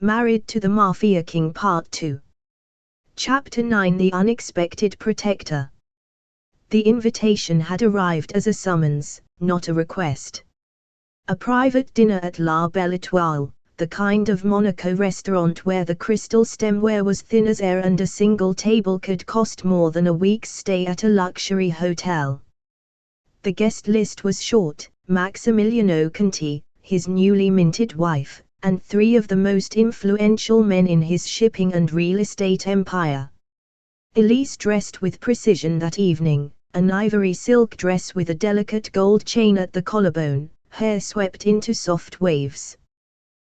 Married to the Mafia King Part 2. Chapter 9: The Unexpected Protector. The invitation had arrived as a summons, not a request. A private dinner at La Belle Étoile, the kind of Monaco restaurant where the crystal stemware was thin as air and a single table could cost more than a week's stay at a luxury hotel. The guest list was short: Maximiliano Conti, his newly minted wife, and 3 of the most influential men in his shipping and real estate empire. Elise dressed with precision that evening, an ivory silk dress with a delicate gold chain at the collarbone, hair swept into soft waves.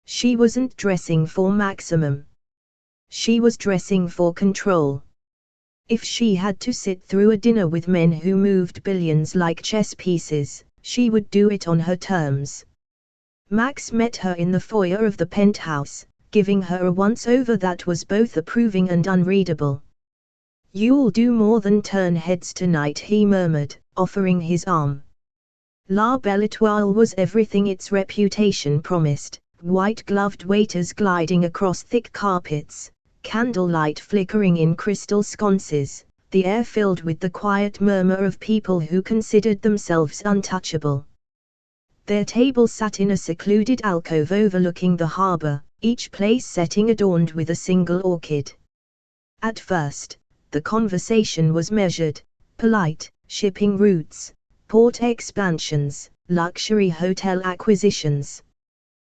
She wasn't dressing for maximum. She was dressing for control. If she had to sit through a dinner with men who moved billions like chess pieces, she would do it on her terms. Max met her in the foyer of the penthouse, giving her a once-over that was both approving and unreadable. "You'll do more than turn heads tonight," he murmured, offering his arm. La Belle Étoile was everything its reputation promised: white-gloved waiters gliding across thick carpets, candlelight flickering in crystal sconces, the air filled with the quiet murmur of people who considered themselves untouchable. Their table sat in a secluded alcove overlooking the harbor, each place setting adorned with a single orchid. At first, the conversation was measured, polite: shipping routes, port expansions, luxury hotel acquisitions.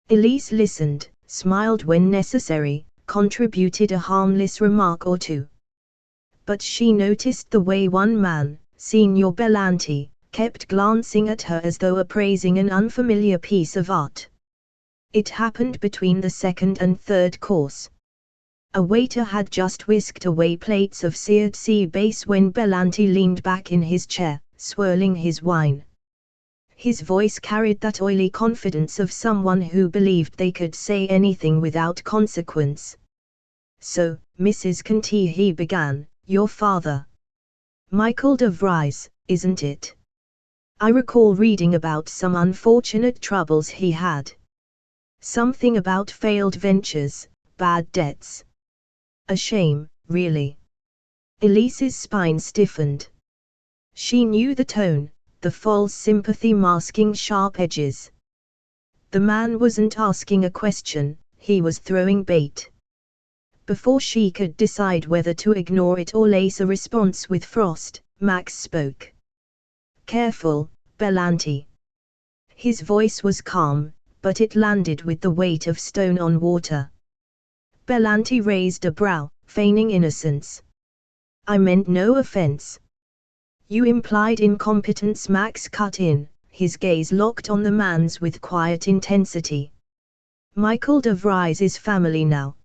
Elise listened, smiled when necessary, contributed a harmless remark or two. But she noticed the way one man, Signor Bellanti, kept glancing at her as though appraising an unfamiliar piece of art. It happened between the second and third course. A waiter had just whisked away plates of seared sea bass when Bellanti leaned back in his chair, swirling his wine. His voice carried that oily confidence of someone who believed they could say anything without consequence. "So, Mrs. Conti," he began, "your father, Michael De Vries, isn't it? I recall reading about some unfortunate troubles he had. Something about failed ventures, bad debts. A shame, really." Elise's spine stiffened. She knew the tone, the false sympathy masking sharp edges. The man wasn't asking a question, he was throwing bait. Before she could decide whether to ignore it or lace a response with frost, Max spoke. "Careful, Bellanti." His voice was calm, but it landed with the weight of stone on water. Bellanti raised a brow, feigning innocence. "I meant no offense." "You implied incompetence," Max cut in, his gaze locked on the man's with quiet intensity. "Michael De Vries is family now.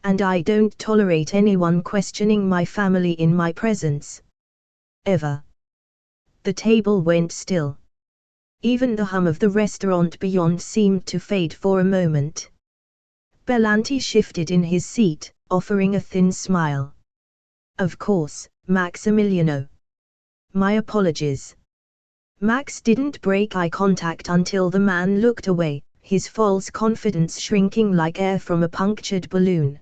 And I don't tolerate anyone questioning my family in my presence. Ever." The table went still. Even the hum of the restaurant beyond seemed to fade for a moment. Bellanti shifted in his seat, offering a thin smile. "Of course, Maximiliano. My apologies." Max didn't break eye contact until the man looked away, his false confidence shrinking like air from a punctured balloon.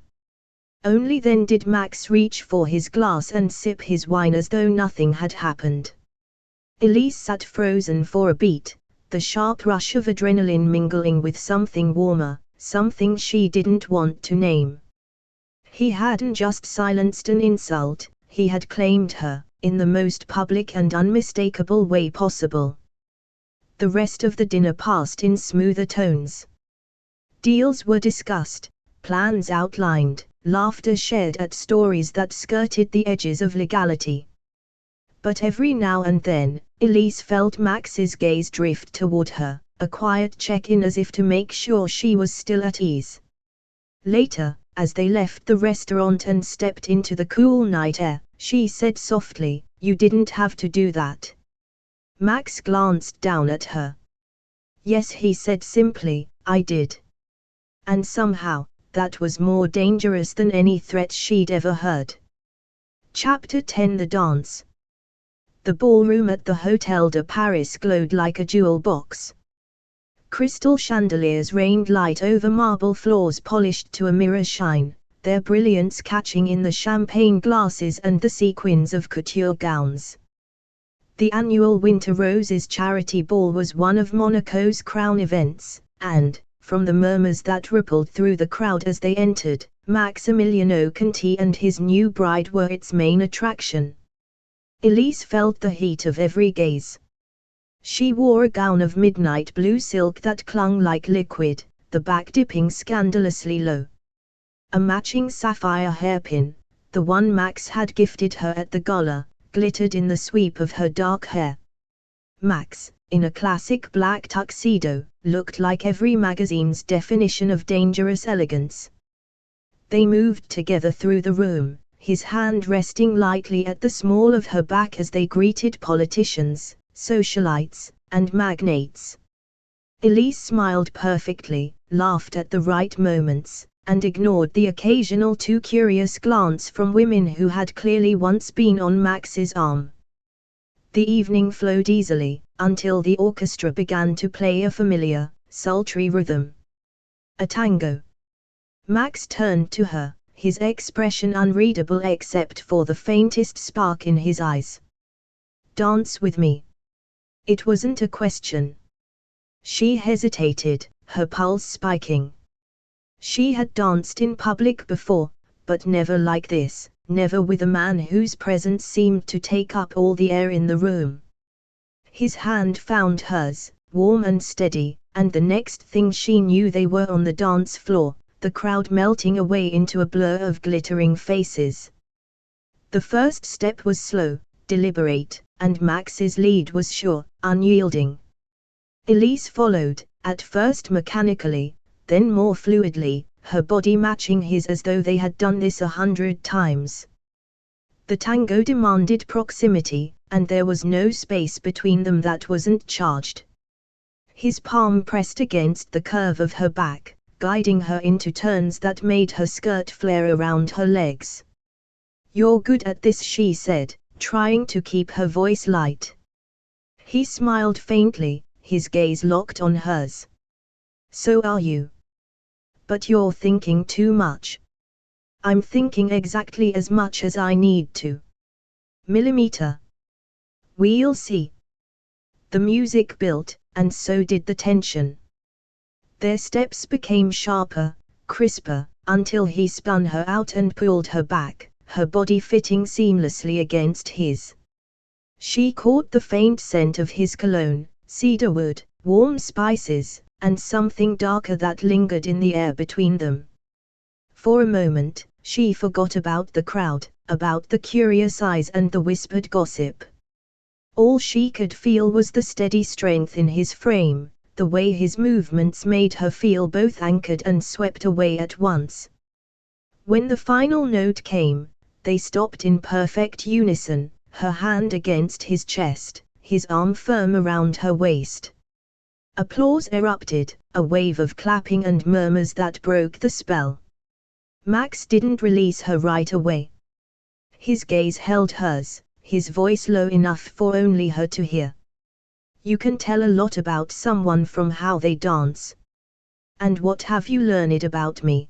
Only then did Max reach for his glass and sip his wine as though nothing had happened. Elise sat frozen for a beat, the sharp rush of adrenaline mingling with something warmer, something she didn't want to name. He hadn't just silenced an insult, he had claimed her, in the most public and unmistakable way possible. The rest of the dinner passed in smoother tones. Deals were discussed, plans outlined, laughter shared at stories that skirted the edges of legality. But every now and then, Elise felt Max's gaze drift toward her, a quiet check-in as if to make sure she was still at ease. Later, as they left the restaurant and stepped into the cool night air, she said softly, "You didn't have to do that." Max glanced down at her. "Yes," he said simply, "I did." And somehow, that was more dangerous than any threat she'd ever heard. Chapter 10: The Dance. The ballroom at the Hotel de Paris glowed like a jewel box. Crystal chandeliers rained light over marble floors polished to a mirror shine, their brilliance catching in the champagne glasses and the sequins of couture gowns. The annual Winter Roses charity ball was one of Monaco's crown events, and, from the murmurs that rippled through the crowd as they entered, Maximiliano Conti and his new bride were its main attraction. Elise felt the heat of every gaze. She wore a gown of midnight blue silk that clung like liquid, the back dipping scandalously low. A matching sapphire hairpin, the one Max had gifted her at the gala, glittered in the sweep of her dark hair. Max, in a classic black tuxedo, looked like every magazine's definition of dangerous elegance. They moved together through the room, his hand resting lightly at the small of her back as they greeted politicians, socialites, and magnates. Elise smiled perfectly, laughed at the right moments, and ignored the occasional too curious glance from women who had clearly once been on Max's arm. The evening flowed easily, until the orchestra began to play a familiar, sultry rhythm. A tango. Max turned to her, his expression unreadable except for the faintest spark in his eyes. "Dance with me." It wasn't a question. She hesitated, her pulse spiking. She had danced in public before, but never like this, never with a man whose presence seemed to take up all the air in the room. His hand found hers, warm and steady, and the next thing she knew they were on the dance floor, the crowd melting away into a blur of glittering faces. The first step was slow, deliberate, and Max's lead was sure, unyielding. Elise followed, at first mechanically, then more fluidly, her body matching his as though they had done this 100 times. The tango demanded proximity, and there was no space between them that wasn't charged. His palm pressed against the curve of her back, guiding her into turns that made her skirt flare around her legs. "You're good at this," she said, trying to keep her voice light. He smiled faintly, his gaze locked on hers. "So are you. But you're thinking too much." "I'm thinking exactly as much as I need to." Millimeter. "We'll see." The music built, and so did the tension. Their steps became sharper, crisper, until he spun her out and pulled her back, her body fitting seamlessly against his. She caught the faint scent of his cologne, cedarwood, warm spices, and something darker that lingered in the air between them. For a moment, she forgot about the crowd, about the curious eyes and the whispered gossip. All she could feel was the steady strength in his frame, the way his movements made her feel both anchored and swept away at once. When the final note came, they stopped in perfect unison, her hand against his chest, his arm firm around her waist. Applause erupted, a wave of clapping and murmurs that broke the spell. Max didn't release her right away. His gaze held hers, his voice low enough for only her to hear. "You can tell a lot about someone from how they dance. And what have you learned about me?"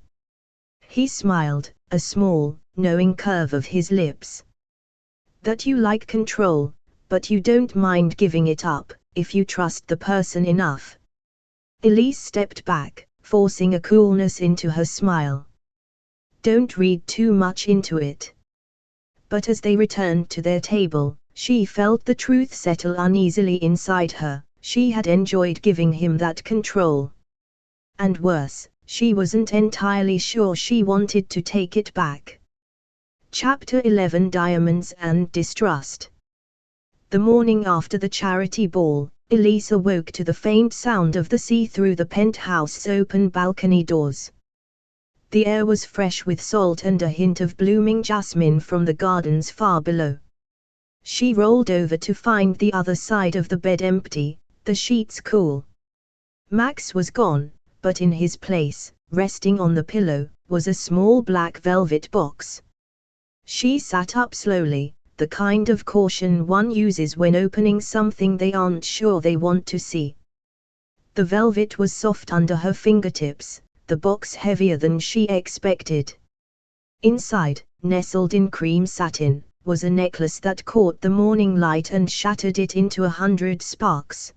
He smiled, a small, knowing curve of his lips. "That you like control, but you don't mind giving it up, if you trust the person enough." Elise stepped back, forcing a coolness into her smile. "Don't read too much into it." But as they returned to their table, she felt the truth settle uneasily inside her. She had enjoyed giving him that control. And worse, she wasn't entirely sure she wanted to take it back. Chapter 11: Diamonds and Distrust. The morning after the charity ball, Elise awoke to the faint sound of the sea through the penthouse's open balcony doors. The air was fresh with salt and a hint of blooming jasmine from the gardens far below. She rolled over to find the other side of the bed empty, the sheets cool. Max was gone, but in his place, resting on the pillow, was a small black velvet box. She sat up slowly, the kind of caution one uses when opening something they aren't sure they want to see. The velvet was soft under her fingertips, the box heavier than she expected. Inside, nestled in cream satin, was a necklace that caught the morning light and shattered it into 100 sparks.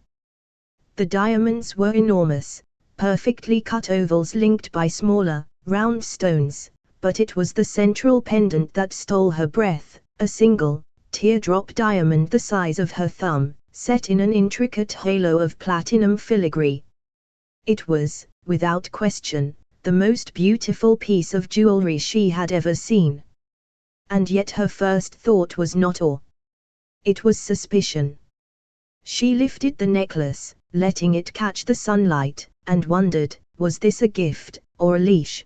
The diamonds were enormous, perfectly cut ovals linked by smaller, round stones, but it was the central pendant that stole her breath, a single, teardrop diamond the size of her thumb, set in an intricate halo of platinum filigree. It was, without question, the most beautiful piece of jewelry she had ever seen. And yet her first thought was not awe. It was suspicion. She lifted the necklace, letting it catch the sunlight, and wondered, was this a gift, or a leash?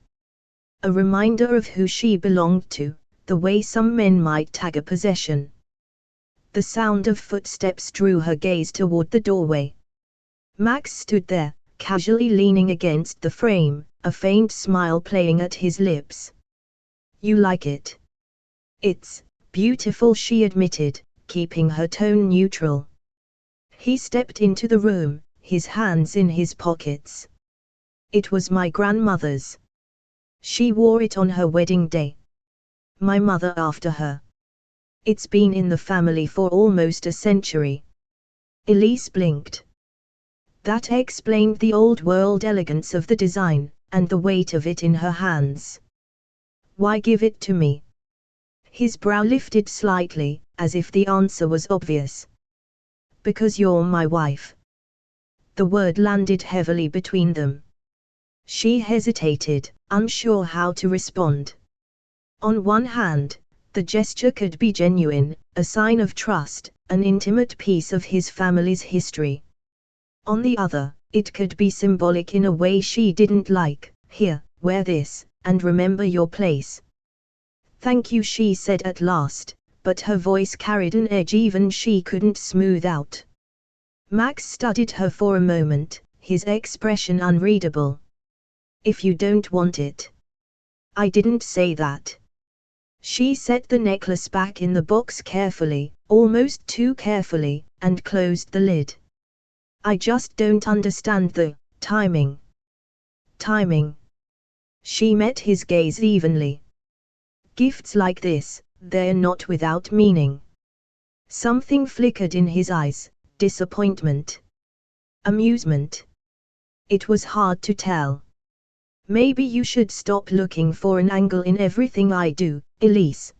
A reminder of who she belonged to, the way some men might tag a possession. The sound of footsteps drew her gaze toward the doorway. Max stood there, casually leaning against the frame, a faint smile playing at his lips. "You like it?" "It's beautiful," she admitted, keeping her tone neutral. He stepped into the room, his hands in his pockets. "It was my grandmother's. She wore it on her wedding day. My mother after her. It's been in the family for almost a century." Elise blinked. That explained the old-world elegance of the design, and the weight of it in her hands. "Why give it to me?" His brow lifted slightly, as if the answer was obvious. "Because you're my wife." The word landed heavily between them. She hesitated, unsure how to respond. On one hand, the gesture could be genuine, a sign of trust, an intimate piece of his family's history. On the other, it could be symbolic in a way she didn't like. "Here, wear this, and remember your place." "Thank you," she said at last, but her voice carried an edge even she couldn't smooth out. Max studied her for a moment, his expression unreadable. "If you don't want it." "I didn't say that." She set the necklace back in the box carefully, almost too carefully, and closed the lid. "I just don't understand the timing." "Timing?" She met his gaze evenly. "Gifts like this, they're not without meaning." Something flickered in his eyes, disappointment, amusement. It was hard to tell. "Maybe you should stop looking for an angle in everything I do, Elise."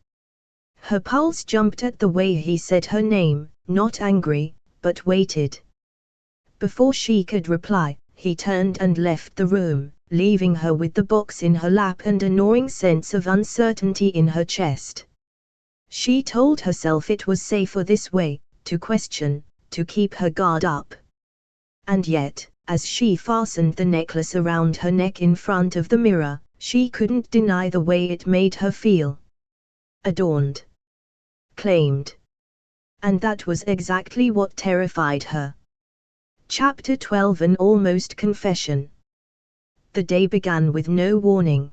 Her pulse jumped at the way he said her name, not angry, but weighted. Before she could reply, he turned and left the room, leaving her with the box in her lap and a gnawing sense of uncertainty in her chest. She told herself it was safer this way, to question, to keep her guard up. And yet, as she fastened the necklace around her neck in front of the mirror, she couldn't deny the way it made her feel. Adorned. Claimed. And that was exactly what terrified her. Chapter 12: An Almost Confession. The day began with no warning.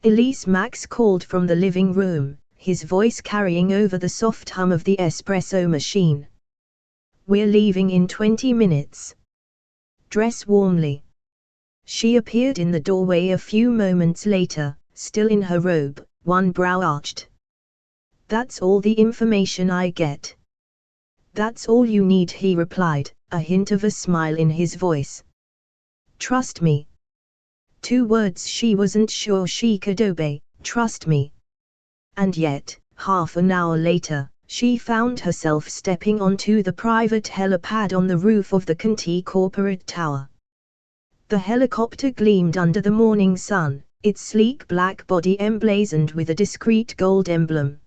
Elise. Max called from the living room, his voice carrying over the soft hum of the espresso machine. "We're leaving in 20 minutes. Dress warmly." She appeared in the doorway a few moments later, still in her robe, one brow arched. "That's all the information I get." "That's all you need," he replied, a hint of a smile in his voice. "Trust me." 2 words she wasn't sure she could obey, "trust me." And yet, half an hour later, she found herself stepping onto the private helipad on the roof of the Conti corporate tower. The helicopter gleamed under the morning sun, its sleek black body emblazoned with a discreet gold emblem.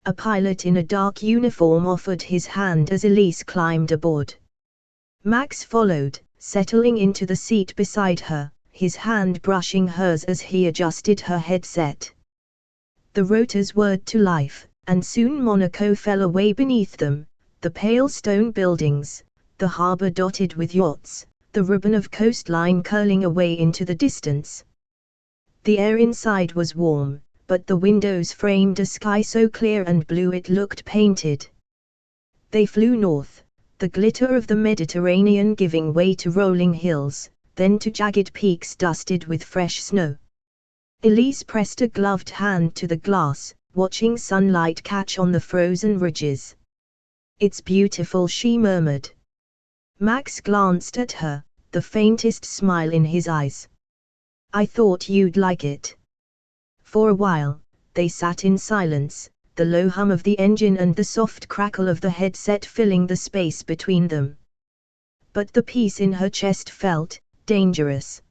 A pilot in a dark uniform offered his hand as Elise climbed aboard. Max followed, settling into the seat beside her, his hand brushing hers as he adjusted her headset. The rotors whirred to life, and soon Monaco fell away beneath them, the pale stone buildings, the harbor dotted with yachts, the ribbon of coastline curling away into the distance. The air inside was warm, but the windows framed a sky so clear and blue it looked painted. They flew north, the glitter of the Mediterranean giving way to rolling hills, then to jagged peaks dusted with fresh snow. Elise pressed a gloved hand to the glass, watching sunlight catch on the frozen ridges. "It's beautiful," she murmured. Max glanced at her, the faintest smile in his eyes. "I thought you'd like it." For a while, they sat in silence, the low hum of the engine and the soft crackle of the headset filling the space between them. But the peace in her chest felt dangerous.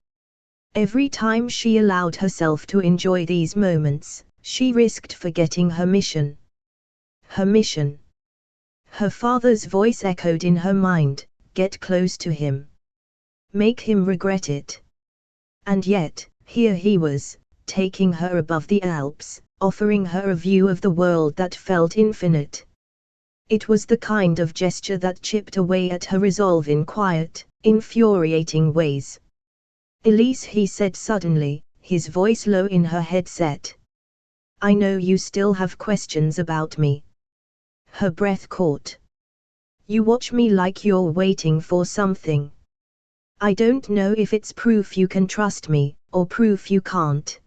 Every time she allowed herself to enjoy these moments, she risked forgetting her mission. Her mission. Her father's voice echoed in her mind, "Get close to him. Make him regret it." And yet, here he was, taking her above the Alps, offering her a view of the world that felt infinite. It was the kind of gesture that chipped away at her resolve in quiet, infuriating ways. "Elise," he said suddenly, his voice low in her headset. "I know you still have questions about me." Her breath caught. "You watch me like you're waiting for something. I don't know if it's proof you can trust me, or proof you can't."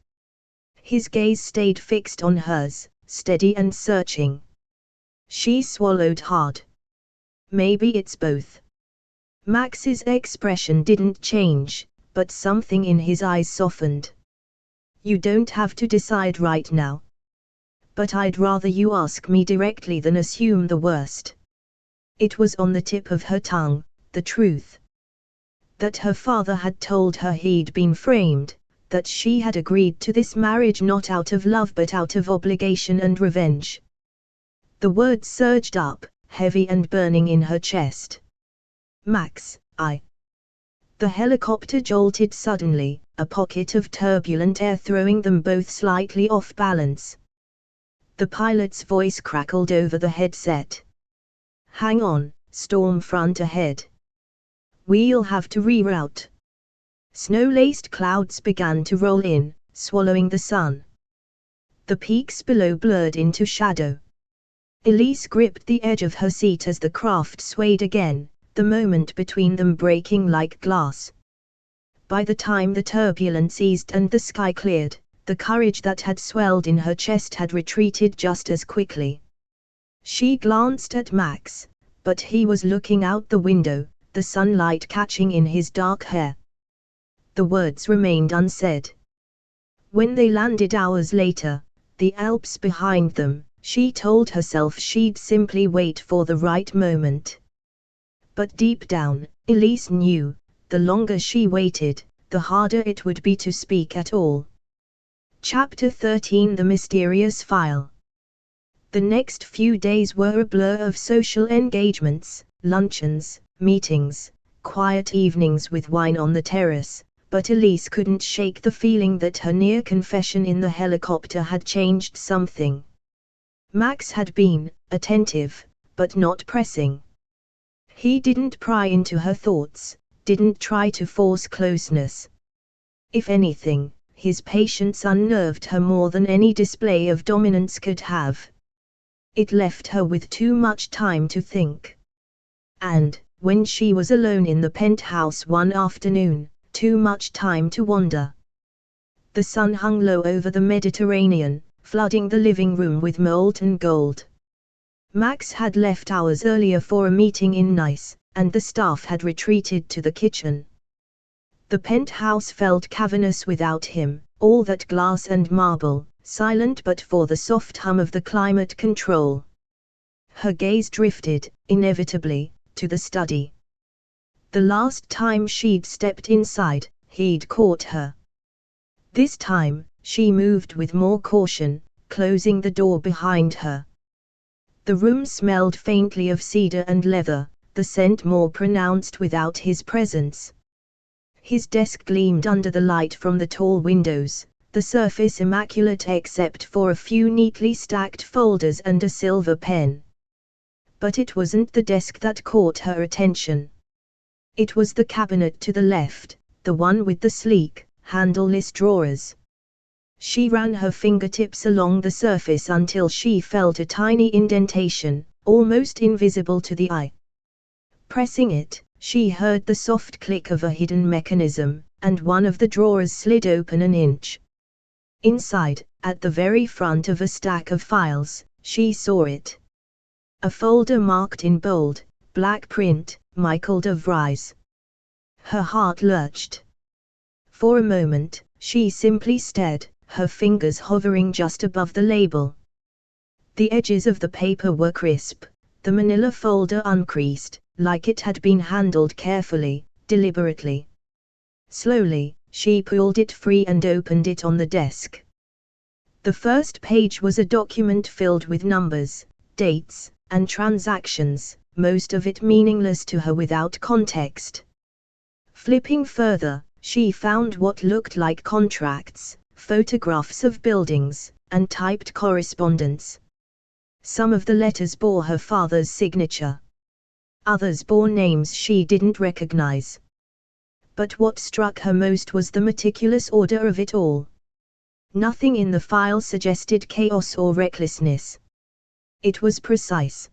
His gaze stayed fixed on hers, steady and searching. She swallowed hard. "Maybe it's both." Max's expression didn't change, but something in his eyes softened. "You don't have to decide right now. But I'd rather you ask me directly than assume the worst." It was on the tip of her tongue, the truth. That her father had told her he'd been framed, that she had agreed to this marriage not out of love but out of obligation and revenge. The words surged up, heavy and burning in her chest. "Max, The helicopter jolted suddenly, a pocket of turbulent air throwing them both slightly off balance. The pilot's voice crackled over the headset. "Hang on, storm front ahead. We'll have to reroute." Snow-laced clouds began to roll in, swallowing the sun. The peaks below blurred into shadow. Elise gripped the edge of her seat as the craft swayed again, the moment between them breaking like glass. By the time the turbulence eased and the sky cleared, the courage that had swelled in her chest had retreated just as quickly. She glanced at Max, but he was looking out the window, the sunlight catching in his dark hair. The words remained unsaid. When they landed hours later, the Alps behind them, she told herself she'd simply wait for the right moment. But deep down, Elise knew, the longer she waited, the harder it would be to speak at all. Chapter 13: The Mysterious File. The next few days were a blur of social engagements, luncheons, meetings, quiet evenings with wine on the terrace, but Elise couldn't shake the feeling that her near confession in the helicopter had changed something. Max had been attentive, but not pressing. He didn't pry into her thoughts, didn't try to force closeness. If anything, his patience unnerved her more than any display of dominance could have. It left her with too much time to think. And, when she was alone in the penthouse one afternoon, too much time to wonder. The sun hung low over the Mediterranean, flooding the living room with molten gold. Max had left hours earlier for a meeting in Nice, and the staff had retreated to the kitchen. The penthouse felt cavernous without him, all that glass and marble, silent but for the soft hum of the climate control. Her gaze drifted, inevitably, to the study. The last time she'd stepped inside, he'd caught her. This time, she moved with more caution, closing the door behind her. The room smelled faintly of cedar and leather, the scent more pronounced without his presence. His desk gleamed under the light from the tall windows, the surface immaculate except for a few neatly stacked folders and a silver pen. But it wasn't the desk that caught her attention. It was the cabinet to the left, the one with the sleek, handleless drawers. She ran her fingertips along the surface until she felt a tiny indentation, almost invisible to the eye. Pressing it, she heard the soft click of a hidden mechanism, and one of the drawers slid open an inch. Inside, at the very front of a stack of files, she saw it. A folder marked in bold, black print, Michael De Vries. Her heart lurched. For a moment, she simply stared, her fingers hovering just above the label. The edges of the paper were crisp, the manila folder uncreased, like it had been handled carefully, deliberately. Slowly, she pulled it free and opened it on the desk. The first page was a document filled with numbers, dates, and transactions, most of it meaningless to her without context. Flipping further, she found what looked like contracts, photographs of buildings, and typed correspondence. Some of the letters bore her father's signature. Others bore names she didn't recognize. But what struck her most was the meticulous order of it all. Nothing in the file suggested chaos or recklessness. It was precise.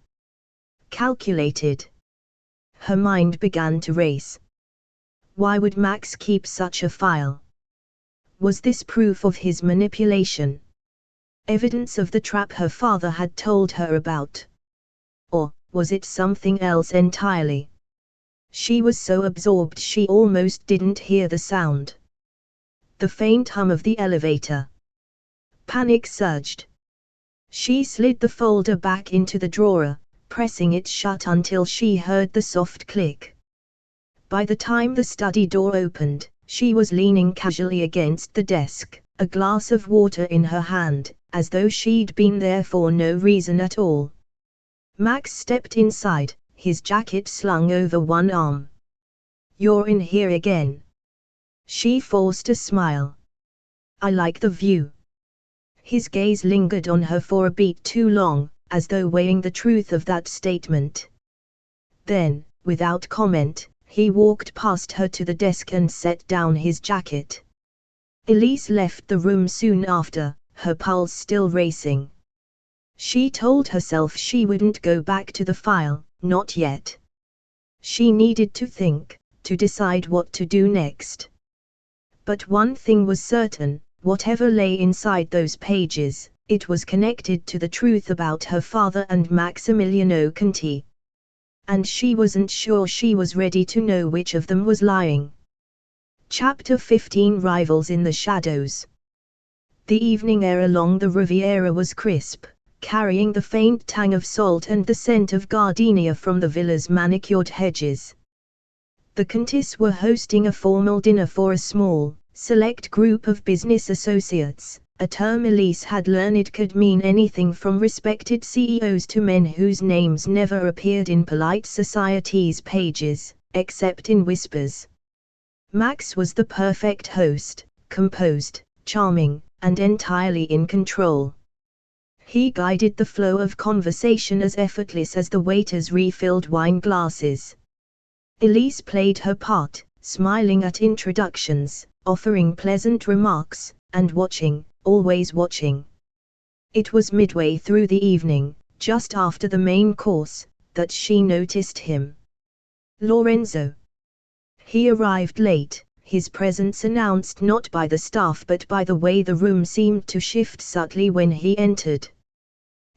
Calculated. Her mind began to race. Why would Max keep such a file? Was this proof of his manipulation? Evidence of the trap her father had told her about? Or was it something else entirely? She was so absorbed she almost didn't hear the sound. The faint hum of the elevator. Panic surged. She slid the folder back into the drawer, pressing it shut until she heard the soft click. By the time the study door opened, she was leaning casually against the desk, a glass of water in her hand, as though she'd been there for no reason at all. Max stepped inside, his jacket slung over one arm. "You're in here again." She forced a smile. "I like the view." His gaze lingered on her for a beat too long, as though weighing the truth of that statement. Then, without comment, he walked past her to the desk and set down his jacket. Elise left the room soon after, her pulse still racing. She told herself she wouldn't go back to the file, not yet. She needed to think, to decide what to do next. But one thing was certain, whatever lay inside those pages, it was connected to the truth about her father and Maximiliano Conti. And she wasn't sure she was ready to know which of them was lying. Chapter 15 Rivals in the Shadows. The evening air along the Riviera was crisp, carrying the faint tang of salt and the scent of gardenia from the villa's manicured hedges. The Contis were hosting a formal dinner for a small, select group of business associates, a term Elise had learned could mean anything from respected CEOs to men whose names never appeared in polite society's pages, except in whispers. Max was the perfect host, composed, charming, and entirely in control. He guided the flow of conversation as effortless as the waiters refilled wine glasses. Elise played her part, smiling at introductions, offering pleasant remarks, and watching, always watching. It was midway through the evening, just after the main course, that she noticed him. Lorenzo. He arrived late, his presence announced not by the staff but by the way the room seemed to shift subtly when he entered.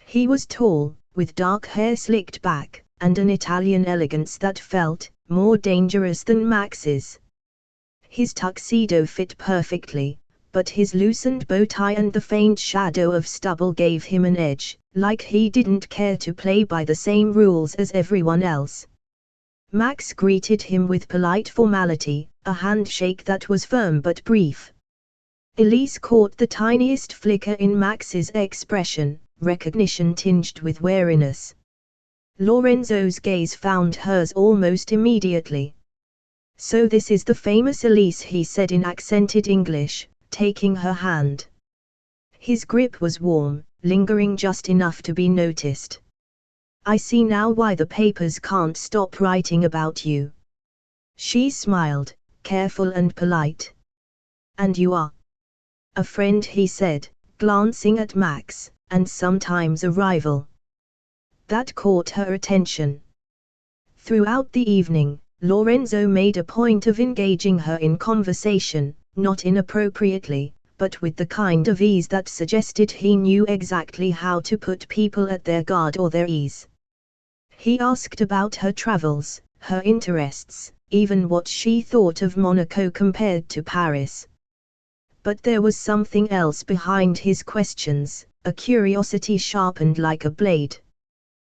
He was tall, with dark hair slicked back, and an Italian elegance that felt more dangerous than Max's. His tuxedo fit perfectly, but his loosened bow tie and the faint shadow of stubble gave him an edge, like he didn't care to play by the same rules as everyone else. Max greeted him with polite formality, a handshake that was firm but brief. Elise caught the tiniest flicker in Max's expression, recognition tinged with wariness. Lorenzo's gaze found hers almost immediately. "So this is the famous Elise," he said in accented English, taking her hand. His grip was warm, lingering just enough to be noticed. "I see now why the papers can't stop writing about you." She smiled, careful and polite. "And you are?" "A friend," he said, glancing at Max, "and sometimes a rival." That caught her attention. Throughout the evening, Lorenzo made a point of engaging her in conversation, not inappropriately, but with the kind of ease that suggested he knew exactly how to put people at their guard or their ease. He asked about her travels, her interests, even what she thought of Monaco compared to Paris. But there was something else behind his questions, a curiosity sharpened like a blade.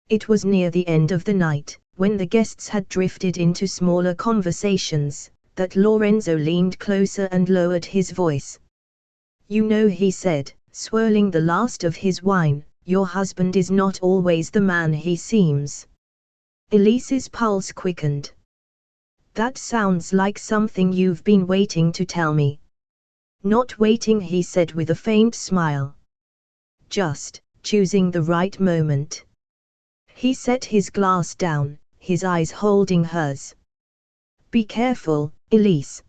It was near the end of the night, when the guests had drifted into smaller conversations, that Lorenzo leaned closer and lowered his voice. "You know," he said, swirling the last of his wine, "your husband is not always the man he seems." Elise's pulse quickened. "That sounds like something you've been waiting to tell me." "Not waiting," he said with a faint smile. "Just choosing the right moment." He set his glass down, his eyes holding hers. "Be careful, Elise.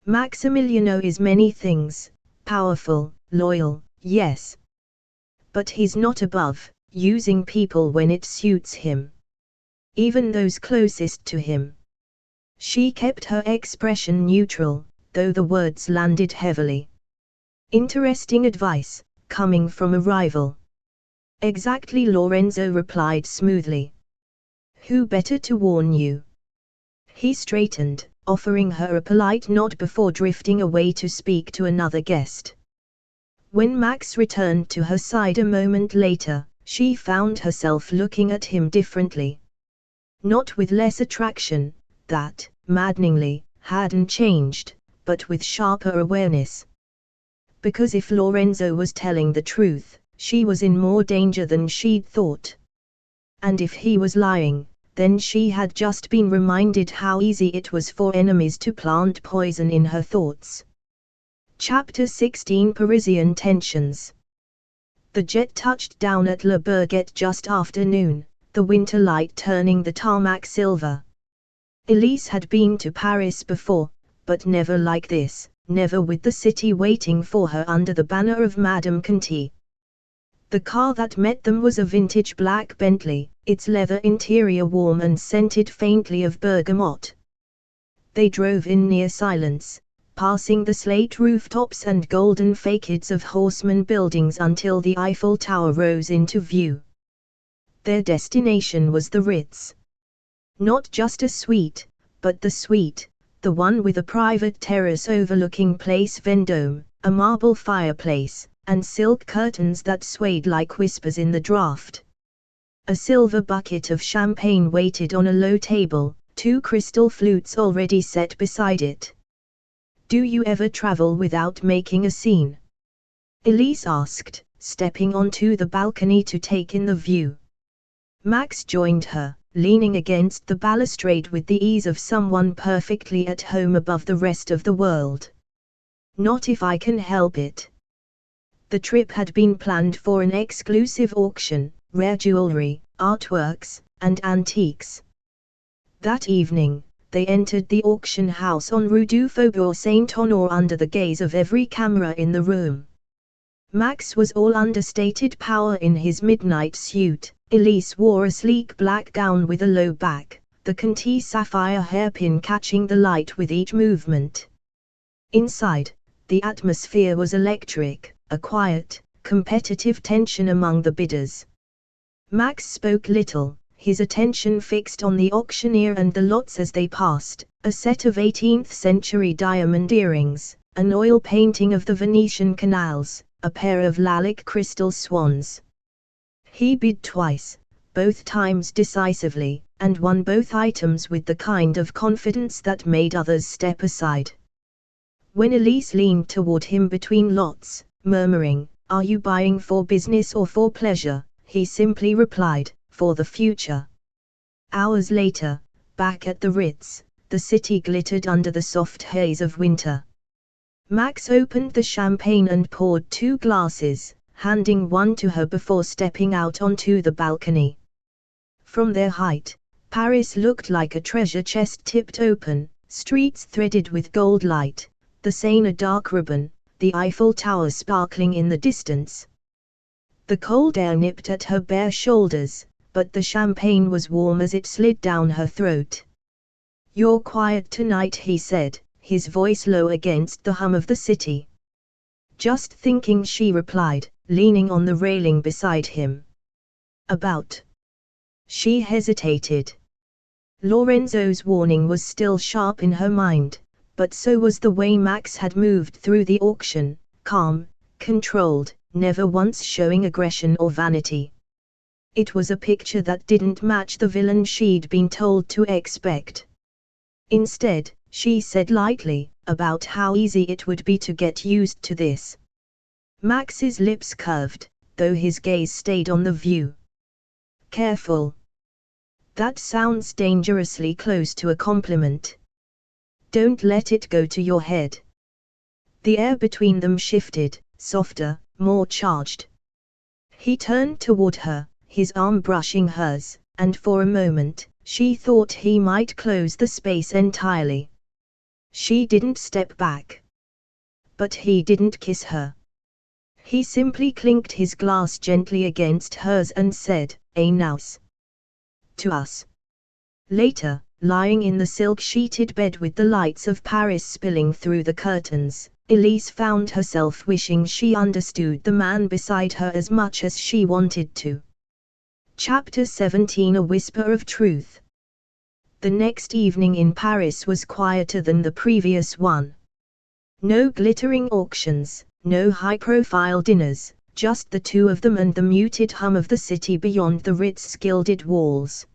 Maximiliano is many things, powerful, loyal, yes. But he's not above using people when it suits him. Even those closest to him." She kept her expression neutral, though the words landed heavily. "Interesting advice, coming from a rival." "Exactly," Lorenzo replied smoothly. "Who better to warn you?" He straightened, offering her a polite nod before drifting away to speak to another guest. When Max returned to her side a moment later, she found herself looking at him differently. Not with less attraction, that, maddeningly, hadn't changed, but with sharper awareness. Because if Lorenzo was telling the truth, she was in more danger than she'd thought. And if he was lying, then she had just been reminded how easy it was for enemies to plant poison in her thoughts. Chapter 16 Parisian Tensions. The jet touched down at Le Bourget just after noon, the winter light turning the tarmac silver. Elise had been to Paris before, but never like this, never with the city waiting for her under the banner of Madame Conti. The car that met them was a vintage black Bentley, its leather interior warm and scented faintly of bergamot. They drove in near silence, passing the slate rooftops and golden facades of Haussmann buildings until the Eiffel Tower rose into view. Their destination was the Ritz. Not just a suite, but the suite, the one with a private terrace overlooking Place Vendôme, a marble fireplace, and silk curtains that swayed like whispers in the draught. A silver bucket of champagne waited on a low table, 2 crystal flutes already set beside it. "Do you ever travel without making a scene?" Elise asked, stepping onto the balcony to take in the view. Max joined her, leaning against the balustrade with the ease of someone perfectly at home above the rest of the world. "Not if I can help it." The trip had been planned for an exclusive auction, rare jewelry, artworks, and antiques. That evening, they entered the auction house on Rue du Faubourg Saint-Honoré under the gaze of every camera in the room. Max was all understated power in his midnight suit. Elise wore a sleek black gown with a low back, the Conti sapphire hairpin catching the light with each movement. Inside, the atmosphere was electric, a quiet, competitive tension among the bidders. Max spoke little, his attention fixed on the auctioneer and the lots as they passed, a set of 18th-century diamond earrings, an oil painting of the Venetian canals, a pair of lilac crystal swans. He bid twice, both times decisively, and won both items with the kind of confidence that made others step aside. When Elise leaned toward him between lots, murmuring, "Are you buying for business or for pleasure?" he simply replied, "For the future." Hours later, back at the Ritz, the city glittered under the soft haze of winter. Max opened the champagne and poured 2 glasses, handing one to her before stepping out onto the balcony. From their height, Paris looked like a treasure chest tipped open, streets threaded with gold light, the Seine a dark ribbon, the Eiffel Tower sparkling in the distance. The cold air nipped at her bare shoulders, but the champagne was warm as it slid down her throat. "You're quiet tonight," he said, his voice low against the hum of the city. "Just thinking," she replied, leaning on the railing beside him. "About?" She hesitated. Lorenzo's warning was still sharp in her mind, but so was the way Max had moved through the auction, calm, controlled, never once showing aggression or vanity. It was a picture that didn't match the villain she'd been told to expect. Instead, she said lightly, about how easy it would be to get used to this. Max's lips curved, though his gaze stayed on the view. "Careful. That sounds dangerously close to a compliment. Don't let it go to your head." The air between them shifted, softer, more charged. He turned toward her, his arm brushing hers, and for a moment, she thought he might close the space entirely. She didn't step back. But he didn't kiss her. He simply clinked his glass gently against hers and said, "A nous." "To us." Later, lying in the silk-sheeted bed with the lights of Paris spilling through the curtains, Elise found herself wishing she understood the man beside her as much as she wanted to. Chapter 17 A Whisper of Truth. The next evening in Paris was quieter than the previous one. No glittering auctions, no high-profile dinners, just the two of them and the muted hum of the city beyond the Ritz's gilded walls.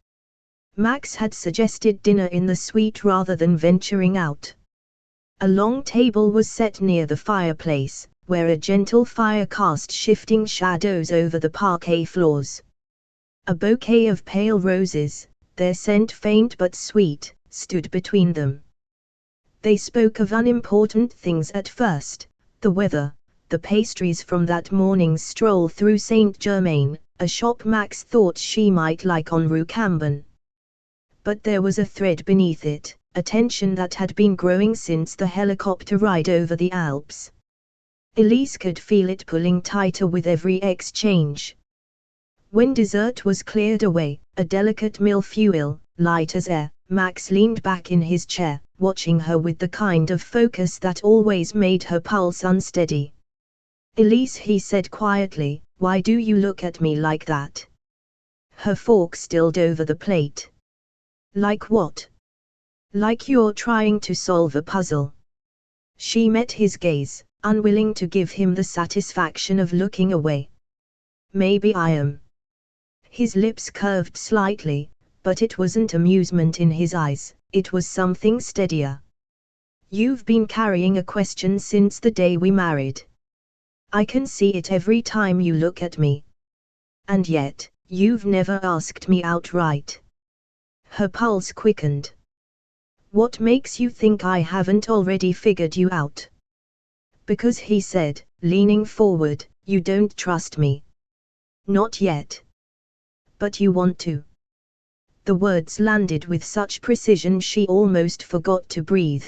Max had suggested dinner in the suite rather than venturing out. A long table was set near the fireplace, where a gentle fire cast shifting shadows over the parquet floors. A bouquet of pale roses, their scent faint but sweet, stood between them. They spoke of unimportant things at first, the weather, the pastries from that morning's stroll through Saint-Germain, a shop Max thought she might like on Rue Cambon. But there was a thread beneath it, a tension that had been growing since the helicopter ride over the Alps. Elise could feel it pulling tighter with every exchange. When dessert was cleared away, a delicate mille-feuille, light as air, Max leaned back in his chair, watching her with the kind of focus that always made her pulse unsteady. "Elise," he said quietly, "why do you look at me like that?" Her fork stilled over the plate. "Like what?" "Like you're trying to solve a puzzle." She met his gaze, unwilling to give him the satisfaction of looking away. "Maybe I am." His lips curved slightly, but it wasn't amusement in his eyes, it was something steadier. "You've been carrying a question since the day we married. I can see it every time you look at me. And yet, you've never asked me outright." Her pulse quickened. "What makes you think I haven't already figured you out?" "Because," he said, leaning forward, "you don't trust me." "Not yet." "But you want to." The words landed with such precision she almost forgot to breathe.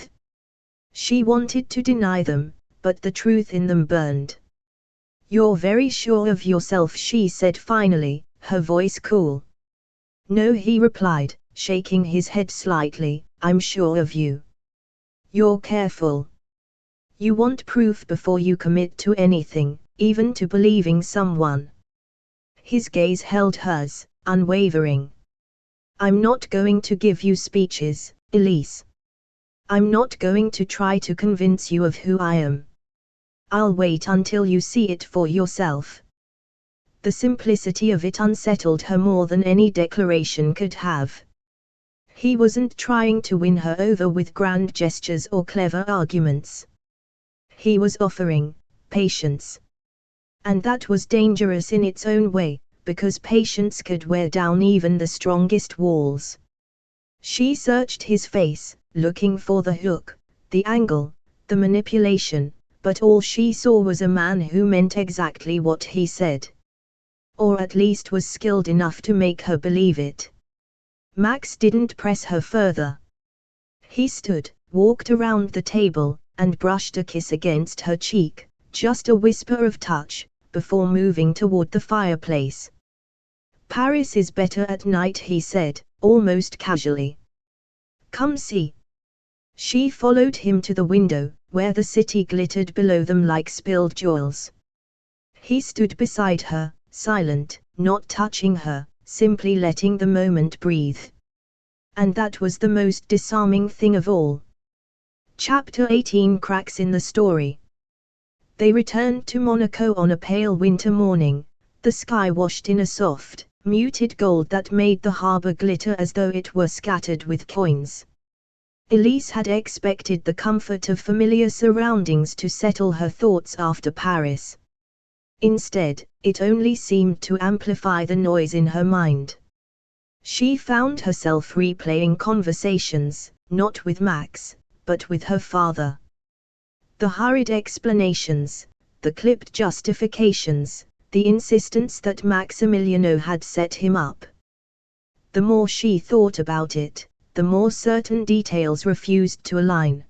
She wanted to deny them, but the truth in them burned. "You're very sure of yourself," she said finally, her voice cool. "No," he replied, shaking his head slightly, "I'm sure of you. You're careful. You want proof before you commit to anything, even to believing someone." His gaze held hers, unwavering. "I'm not going to give you speeches, Elise. I'm not going to try to convince you of who I am. I'll wait until you see it for yourself." The simplicity of it unsettled her more than any declaration could have. He wasn't trying to win her over with grand gestures or clever arguments. He was offering patience. And that was dangerous in its own way, because patience could wear down even the strongest walls. She searched his face, looking for the hook, the angle, the manipulation, but all she saw was a man who meant exactly what he said. Or at least was skilled enough to make her believe it. Max didn't press her further. He stood, walked around the table, and brushed a kiss against her cheek, just a whisper of touch, before moving toward the fireplace. Paris is better at night, he said, almost casually. Come see. She followed him to the window, where the city glittered below them like spilled jewels. He stood beside her, silent, not touching her, simply letting the moment breathe. And that was the most disarming thing of all. Chapter 18. Cracks in the story. They returned to Monaco on a pale winter morning, the sky washed in a soft, muted gold that made the harbor glitter as though it were scattered with coins. Elise had expected the comfort of familiar surroundings to settle her thoughts after Paris. Instead, it only seemed to amplify the noise in her mind. She found herself replaying conversations, not with Max, but with her father. The hurried explanations, the clipped justifications, the insistence that Maximiliano had set him up. The more she thought about it, the more certain details refused to align.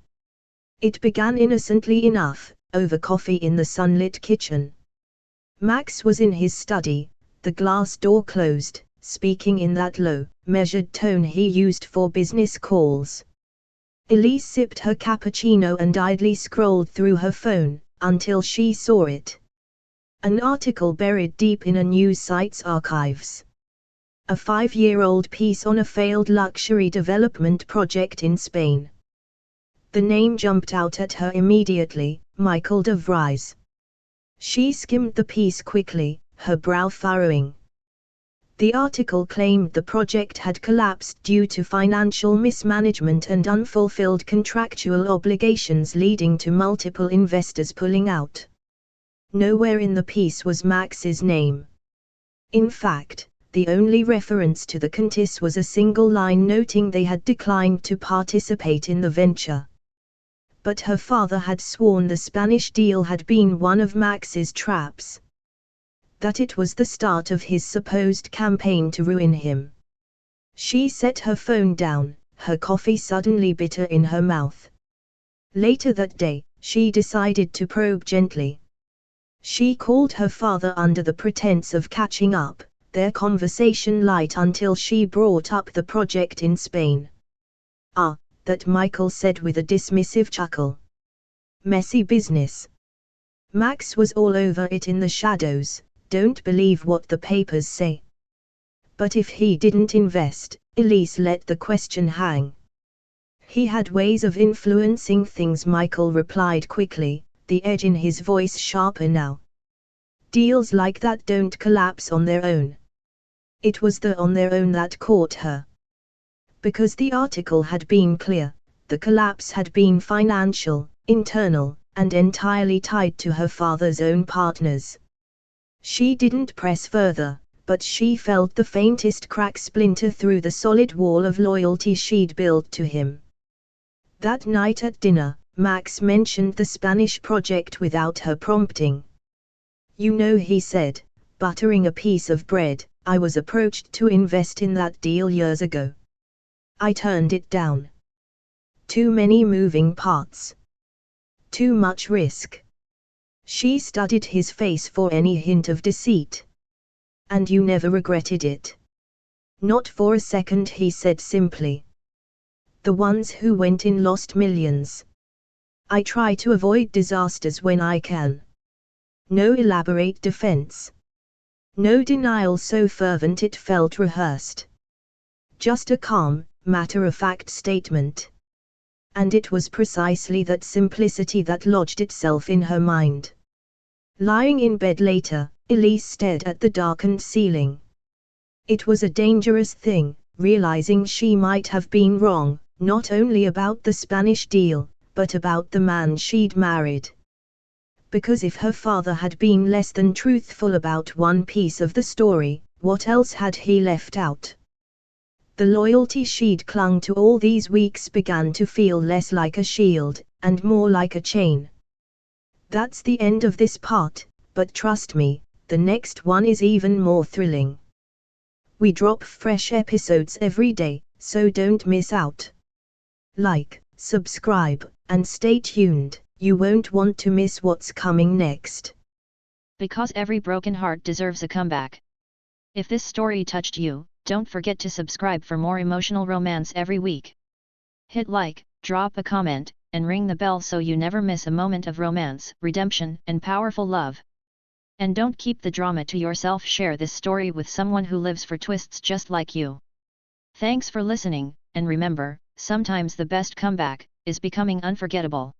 It began innocently enough, over coffee in the sunlit kitchen. Max was in his study, the glass door closed, speaking in that low, measured tone he used for business calls. Elise sipped her cappuccino and idly scrolled through her phone, until she saw it. An article buried deep in a news site's archives. A 5-year-old piece on a failed luxury development project in Spain. The name jumped out at her immediately, Michael De Vries. She skimmed the piece quickly, her brow furrowing. The article claimed the project had collapsed due to financial mismanagement and unfulfilled contractual obligations, leading to multiple investors pulling out. Nowhere in the piece was Max's name. In fact, the only reference to the Contis was a single line noting they had declined to participate in the venture. But her father had sworn the Spanish deal had been one of Max's traps. That it was the start of his supposed campaign to ruin him. She set her phone down, her coffee suddenly bitter in her mouth. Later that day, she decided to probe gently. She called her father under the pretense of catching up, their conversation light until she brought up the project in Spain. Ah, that Michael said with a dismissive chuckle. Messy business. Max was all over it in the shadows. Don't believe what the papers say. But if he didn't invest, Elise let the question hang. He had ways of influencing things, Michael replied quickly, the edge in his voice sharper now. Deals like that don't collapse on their own. It was the on their own that caught her. Because the article had been clear, the collapse had been financial, internal, and entirely tied to her father's own partners. She didn't press further, but she felt the faintest crack splinter through the solid wall of loyalty she'd built to him. That night at dinner, Max mentioned the Spanish project without her prompting. You know, he said, buttering a piece of bread, I was approached to invest in that deal years ago. I turned it down. Too many moving parts. Too much risk. She studied his face for any hint of deceit. And you never regretted it? Not for a second, he said simply. The ones who went in lost millions. I try to avoid disasters when I can. No elaborate defense. No denial so fervent it felt rehearsed. Just a calm, matter-of-fact statement. And it was precisely that simplicity that lodged itself in her mind. Lying in bed later, Elise stared at the darkened ceiling. It was a dangerous thing, realizing she might have been wrong, not only about the Spanish deal, but about the man she'd married. Because if her father had been less than truthful about one piece of the story, what else had he left out? The loyalty she'd clung to all these weeks began to feel less like a shield, and more like a chain. That's the end of this part, but trust me, the next one is even more thrilling. We drop fresh episodes every day, so don't miss out. Like, subscribe, and stay tuned, you won't want to miss what's coming next. Because every broken heart deserves a comeback. If this story touched you, don't forget to subscribe for more emotional romance every week. Hit like, drop a comment, and ring the bell so you never miss a moment of romance, redemption, and powerful love. And don't keep the drama to yourself, share this story with someone who lives for twists just like you. Thanks for listening, and remember, sometimes the best comeback is becoming unforgettable.